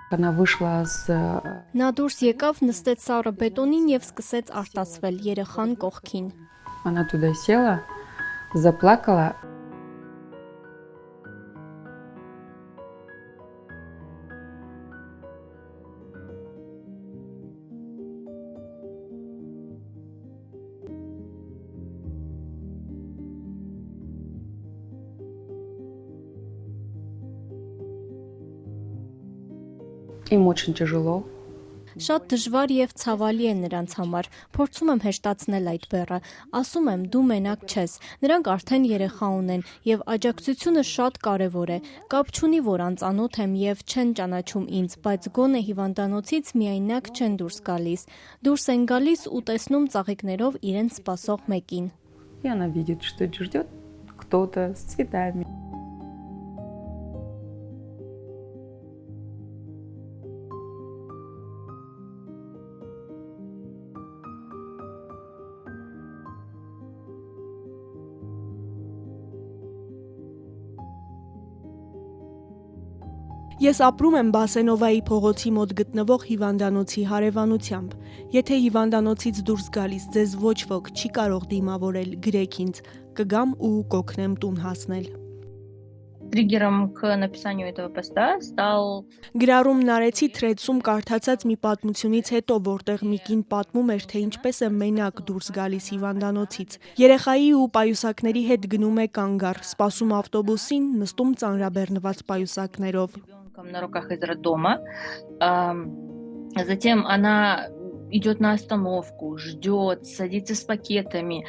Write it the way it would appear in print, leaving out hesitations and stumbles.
Она вышла с... Նա դուրս եկավ, նստեց սառը բետոնին եւ սկսեց արտասվել երեխան կողքին։ Она туда села, заплакала. Им очень тяжело. Շատ դժվար եւ ցավալի է նրանց համար։ Փորձում եմ հեշտացնել այդ բեռը։ Ասում եմ, դու մենակ չես։ Նրանք արդեն երեխա ունեն եւ աջակցությունը շատ կարեւոր է։ Կապ չունի, որ անծանոթ եմ եւ չեն ճանաչում ինձ, բայց գոնե հիվանդանոցից միայնակ չեն դուրս գալիս։ Դուրս են գալիս ու տեսնում ծաղիկներով իրենց սպասող մեկին։ И она видит, что ждет кто-то с цветами. Ես ապրում եմ Բասենովայի փողոցի մոտ գտնվող հիվանդանոցի հարևանությամբ։ Եթե հիվանդանոցից դուրս գալիս ձեզ ոչ ոք չի կարող դիմավորել, գրեք ինձ, կգամ ու կօգնեմ տուն հասնել։ Триггером к написанию этого поста стал... Գրառումն արեցի Threads-ում կարդացած մի պատմությունից հետո, որտեղ մի կին պատմում էր, թե ինչպես է մենակ դուրս գալիս հիվանդանոցից։ Երեխայի ու պայուսակների հետ գնում է կանգառ, սպասում ավտոբուսին, նստում ծանրաբեռնված պայուսակներով։ на руках из роддома. Затем она идет на остановку, ждет, садится с пакетами.